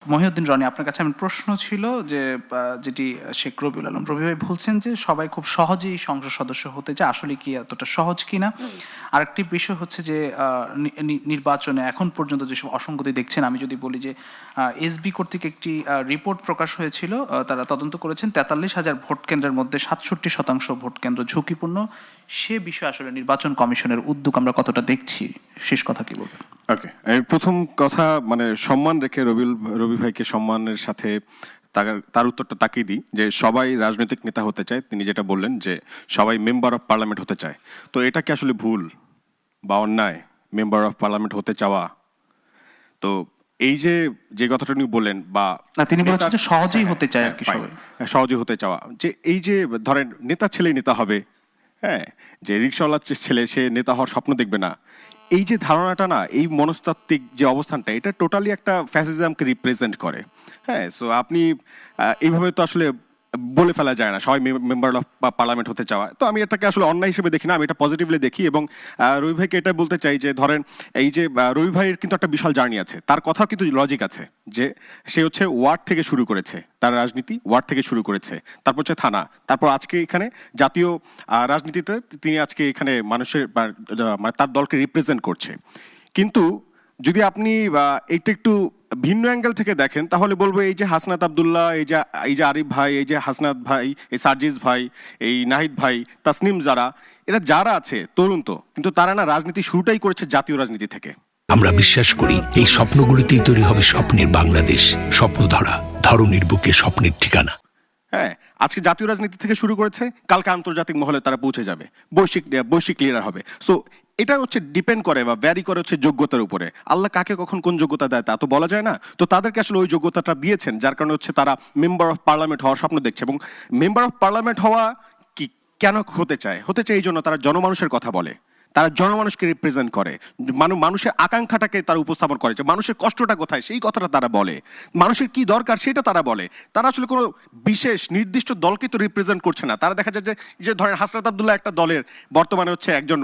মহিউদ্দিন রনি, আপনার কাছে আমার প্রশ্ন ছিল যে যেটি শেখ রবিউল আলম রবি ভাই বলছেন যে সবাই খুব সহজেই সংসদ সদস্য হতে চায়, আসলে কি এতটা সহজ কিনা? আরেকটি বিষয় হচ্ছে যে নির্বাচনে এখন পর্যন্ত যেসব অসঙ্গতি দেখছেন, আমি যদি বলি যে এসবি কর্তৃক একটি রিপোর্ট প্রকাশ হয়েছিল, তারা তদন্ত করেছেন 43,000 ভোট কেন্দ্রের মধ্যে 67% ভোট কেন্দ্র ঝুঁকিপূর্ণ। সে বিষয়ে আসলে নির্বাচন কমিশনের উদ্যোগ আমরা কতটা দেখছি, শেষ কথা কি বলবেন? ওকে, প্রথম কথা মানে সম্মান রেখে রবি ভাইকে সম্মানের সাথে তার উত্তরটা তাকিয়ে দিই যে সবাই রাজনৈতিক নেতা হতে চায়। তিনি যেটা বললেন যে সবাই মেম্বার অফ পার্লামেন্ট হতে চায়, তো এটা কি আসলে ভুল বা অন্যায় মেম্বার অফ পার্লামেন্ট হতে চাওয়া? তো এই যে কথাটা উনি বললেন বা তিনি বলেছেন যে সহজেই হতে চায় আর কি, সবাই সহজেই হতে চাওয়া, যে এই যে ধরেন নেতা ছেলেই নেতা হবে, হ্যাঁ, যে রিক্সাওয়ালার ছেলে সে নেতা হওয়ার স্বপ্ন দেখবে না, এই যে ধারণাটা না, এই মনস্তাত্ত্বিক যে অবস্থানটা, এটা টোটালি একটা ফ্যাসিজমকে রিপ্রেজেন্ট করে। হ্যাঁ, সো আপনি এইভাবে তো আসলে বলে ফেলা যায় না সবাই মেম্বার অফ পার্লামেন্ট হতে চাওয়া। তো আমি এটাকে আসলে অন্যায় হিসেবে দেখি না, আমি এটা পজিটিভলি দেখি। এবং রবি ভাইকে এটা বলতে চাই যে ধরেন এই যে রবি ভাইয়ের কিন্তু একটা বিশাল জার্নি আছে, তার কথাও কিন্তু লজিক আছে, যে সে হচ্ছে ওয়ার্ড থেকে শুরু করেছে, তার রাজনীতি ওয়ার্ড থেকে শুরু করেছে, তারপর হচ্ছে থানা, তারপর আজকে এখানে জাতীয় রাজনীতিতে তিনি আজকে এখানে মানুষের মানে তার দলকে রিপ্রেজেন্ট করছে। কিন্তু যদি আপনি এইটা একটু ভিন্ন অ্যাঙ্গেল থেকে দেখেন, তাহলে বলবো এই যে হাসনাত আব্দুল্লাহ, এই যে আরিফ ভাই, এই যে হাসনাত ভাই, এই সার্জিস ভাই, এই নাহিদ ভাই, তাসনিম, যারা আছে তরুণ, তো কিন্তু তারা না রাজনীতি শুরুটাই করেছে জাতীয় রাজনীতি থেকে। আমরা বিশ্বাস করি এই স্বপ্নগুলিতেই তৈরি হবে স্বপ্নের বাংলাদেশ। স্বপ্ন ধরনীর বুকে স্বপ্নের ঠিকানা। হ্যাঁ, আজকে জাতীয় রাজনীতি থেকে শুরু করেছে, কালকে আন্তর্জাতিক মহলে তারা পৌঁছে যাবে, বৈশ্বিক লিডার হবে। সো এটা হচ্ছে ডিপেন্ড করে বা ভ্যারি করে হচ্ছে যোগ্যতার উপরে। আল্লাহ কাকে কখন কোন যোগ্যতা দেয় তা তো বলা যায় না। তো তাদেরকে আসলে ওই যোগ্যতাটা দিয়েছেন, যার কারণে হচ্ছে তারা মেম্বার অফ পার্লামেন্ট হওয়ার স্বপ্ন দেখছে। এবং মেম্বার অফ পার্লামেন্ট হওয়া কি কেন হতে চায় এই জন্য তারা জনমানুষের কথা বলে, তারা জনমানুষকে রিপ্রেজেন্ট করে, মানুষের আকাঙ্ক্ষাটাকে তারা উপস্থাপন করে, যে মানুষের কষ্টটা কোথায় সেই কথাটা তারা বলে, মানুষের কি দরকার সেটা তারা বলে। তারা আসলে কোনো বিশেষ নির্দিষ্ট দলকে তো রিপ্রেজেন্ট করছে না। তারা দেখা যায় যে ধরেন হাসনাত আব্দুল্লাহ একটা দলের বর্তমানে হচ্ছে একজন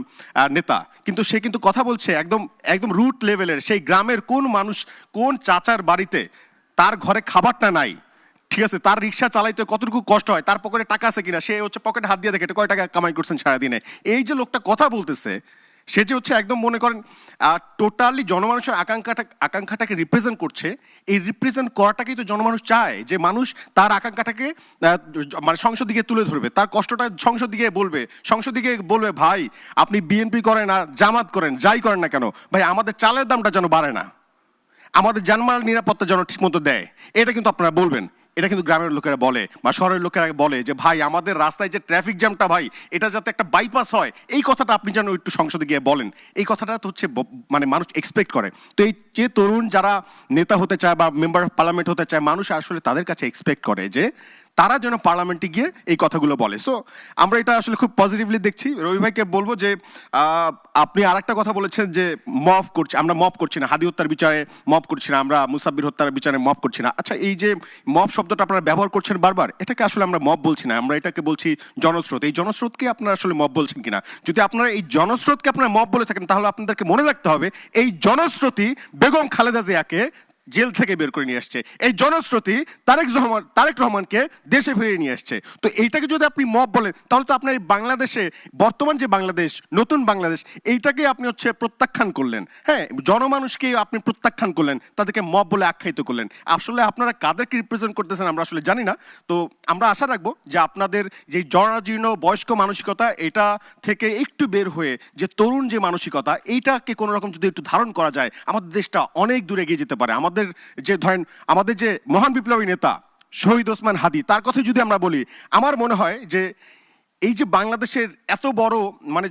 নেতা, কিন্তু সে কিন্তু কথা বলছে একদম রুট লেভেলের, সেই গ্রামের কোন মানুষ, কোন চাচার বাড়িতে তার ঘরে খাবারটা নাই, ঠিক আছে, তার রিক্সা চালাইতে কতটুকু কষ্ট হয়, তার পকেটে টাকা আছে কিনা, সে হচ্ছে পকেটে হাত দিয়ে দেখে কয় টাকা কামাই করছেন সারাদিনে। এই যে লোকটা কথা বলতেছে, সে যে হচ্ছে একদম মনে করেন টোটালি জনমানুষের আকাঙ্ক্ষাটাকে রিপ্রেজেন্ট করছে। এই রিপ্রেজেন্ট করাটাকেই তো জনমানুষ চায়, যে মানুষ তার আকাঙ্ক্ষাটাকে মানে সংসদ দিকে তুলে ধরবে, তার কষ্টটা সংসদ দিকে বলবে ভাই আপনি বিএনপি করেন আর জামাত করেন, যাই করেন না কেন ভাই, আমাদের চালের দামটা যেন বাড়ে না, আমাদের জানমাল নিরাপত্তা যেন ঠিক মতো দেয়, এটা কিন্তু আপনারা বলবেন। এটা কিন্তু গ্রামের লোকেরা বলে বা শহরের লোকেরা বলে যে ভাই আমাদের রাস্তায় যে ট্রাফিক জ্যামটা ভাই, এটা যাতে একটা বাইপাস হয়, এই কথাটা আপনি যেন একটু সংসদে গিয়ে বলেন। এই কথাটা তো হচ্ছে মানে মানুষ এক্সপেক্ট করে। তো এই যে তরুণ যারা নেতা হতে চায় বা মেম্বার অফ পার্লামেন্ট হতে চায়, মানুষ আসলে তাদের কাছে এক্সপেক্ট করে যে তারা যেন পার্লামেন্টে গিয়ে এই কথাগুলো বলে। সো আমরা এটা আসলে খুব পজিটিভলি দেখছি। রবি ভাইকে বলবো যে আপনি আর একটা কথা বলেছেন যে আমরা মব করছি না, হাদি হত্যার বিচারে মব করছি না, আমরা মুসাব্বির হত্যার বিচারে মব করছি না। আচ্ছা, এই যে মব শব্দটা আপনারা ব্যবহার করছেন বারবার, এটাকে আসলে আমরা মব বলছি না, আমরা এটাকে বলছি জনস্রোত। এই জনস্রোতকে আপনারা আসলে মব বলছেন কিনা, যদি আপনারা এই জনস্রোতকে আপনারা মব বলে থাকেন, তাহলে আপনাদেরকে মনে রাখতে হবে এই জনস্রোতই বেগম খালেদা জিয়াকে জেল থেকে বের করে নিয়ে আসছে, এই জনস্রোতী তারেক রহমানকে দেশে ফিরিয়ে নিয়ে আসছে। তো এইটাকে যদি আপনি মব বলেন, তাহলে তো আপনার বাংলাদেশে বর্তমান যে বাংলাদেশ, নতুন বাংলাদেশ, এইটাকে আপনি হচ্ছে প্রত্যাখ্যান করলেন। হ্যাঁ, জনমানুষকে আপনি প্রত্যাখ্যান করলেন, তাদেরকে মব বলে আখ্যায়িত করলেন। আসলে আপনারা কাদেরকে রিপ্রেজেন্ট করতেছেন আমরা আসলে জানি না। তো আমরা আশা রাখবো যে আপনাদের যে জরাজীর্ণ বয়স্ক মানসিকতা, এটা থেকে একটু বের হয়ে যে তরুণ যে মানসিকতা, এইটাকে কোনো রকম যদি একটু ধারণ করা যায়, আমাদের দেশটা অনেক দূরে এগিয়ে যেতে পারে। আমাদের যে মহান বিপ্লবী নেতা শহীদ ওসমান হাদি, তার কথা যদি আমরা বলি, আমার মনে হয় যে এই যে বাংলাদেশের এত বড় মানে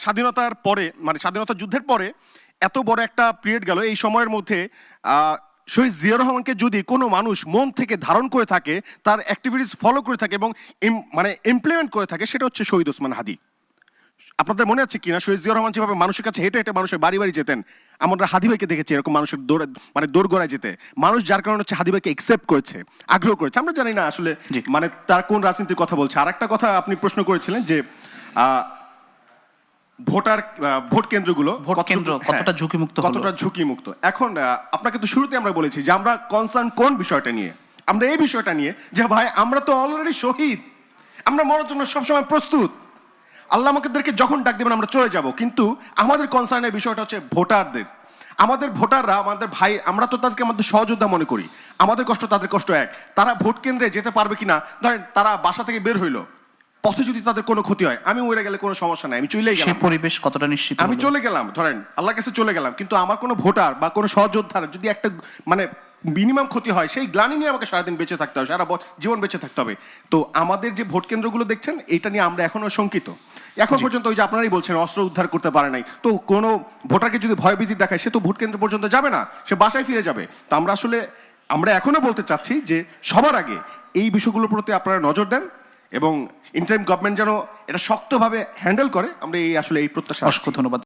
স্বাধীনতার পরে, মানে স্বাধীনতা যুদ্ধের পরে এত বড় একটা পিরিয়ড গেল, এই সময়ের মধ্যে শহীদ জিয়াউর রহমানকে যদি কোনো মানুষ মন থেকে ধারণ করে থাকে, তার অ্যাক্টিভিটিস ফলো করে থাকে এবং মানে ইমপ্লিমেন্ট করে থাকে, সেটা হচ্ছে শহীদ ওসমান হাদি। আপনাদের মনে আছে কিনা শহীদ জিয়াউর রহমান যেভাবে মানুষের কাছে হেঁটে হেঁটে মানুষের বাড়ি বাড়ি যেতেন, আমরা হাদি ভাইকে দেখেছি এরকম মানুষের দৌড়গড়ায় যেতে, মানুষ যার কারণে হচ্ছে হাদি ভাইকে একসেপ্ট করেছে, আগ্রহ করেছে। আমরা জানি না আসলে মানে তার কোন রাজনীতির কথা বলছে। আর একটা কথা আপনি প্রশ্ন করেছিলেন যে ভোট কেন্দ্রগুলো ভোট কেন্দ্র কতটা ঝুঁকিমুক্ত হলো? কতটা ঝুঁকিমুক্ত। এখন আপনাকে তো শুরুতে আমরা বলেছি যে আমরা কনসার্ন কোন বিষয়টা নিয়ে, আমরা এই বিষয়টা নিয়ে যে ভাই আমরা তো অলরেডি শহীদ, আমরা মরার জন্য সবসময় প্রস্তুত, আল্লাহ আমাদেরকে যখন ডাক দেবেন আমরা চলে যাব। কিন্তু আমাদের কনসার্নের বিষয়টা হচ্ছে ভোটারদের, আমাদের ভোটাররা আমাদের ভাই, আমরা তো তাদেরকে আমাদের সহযোদ্ধা মনে করি, আমাদের কষ্ট তাদের কষ্ট এক। তারা ভোট কেন্দ্রে যেতে পারবে কিনা, ধরেন তারা বাসা থেকে বের হইলো, পথে যদি তাদের কোনো ক্ষতি হয়, আমি মরে গেলে কোনো সমস্যা নাই, আমি চলেই সেই গেলাম, পরিবেশ কতটা নিশ্চিত আমি হলো? চলে গেলাম, ধরেন আল্লাহর কাছে চলে গেলাম, কিন্তু আমার কোনো ভোটার বা কোনো সহযোদ্ধার যদি একটা মানে মিনিমাম ক্ষতি হয়, সেই গ্লানি নিয়ে আমাকে সারাদিন বেঁচে থাকতে হবে, সারা জীবন বেঁচে থাকতে হবে। তো আমাদের যে ভোট কেন্দ্রগুলো দেখছেন, এটা নিয়ে আমরা এখনো শঙ্কিত। এখন পর্যন্ত ওই যে আপনারাই বলছেন অস্ত্র উদ্ধার করতে পারে নাই, তো কোনো ভোটারকে যদি ভয়ভীতি দেখায় সে তো ভোট কেন্দ্র পর্যন্ত যাবে না, সে বাসায় ফিরে যাবে। তো আমরা এখনো বলতে চাচ্ছি যে সবার আগে এই বিষয়গুলোর প্রতি আপনারা নজর দেন এবং ইন্টারিম গভর্নমেন্ট যেন এটা শক্তভাবে হ্যান্ডেল করে, আমরা এই প্রত্যাশা। অসংখ্য ধন্যবাদ।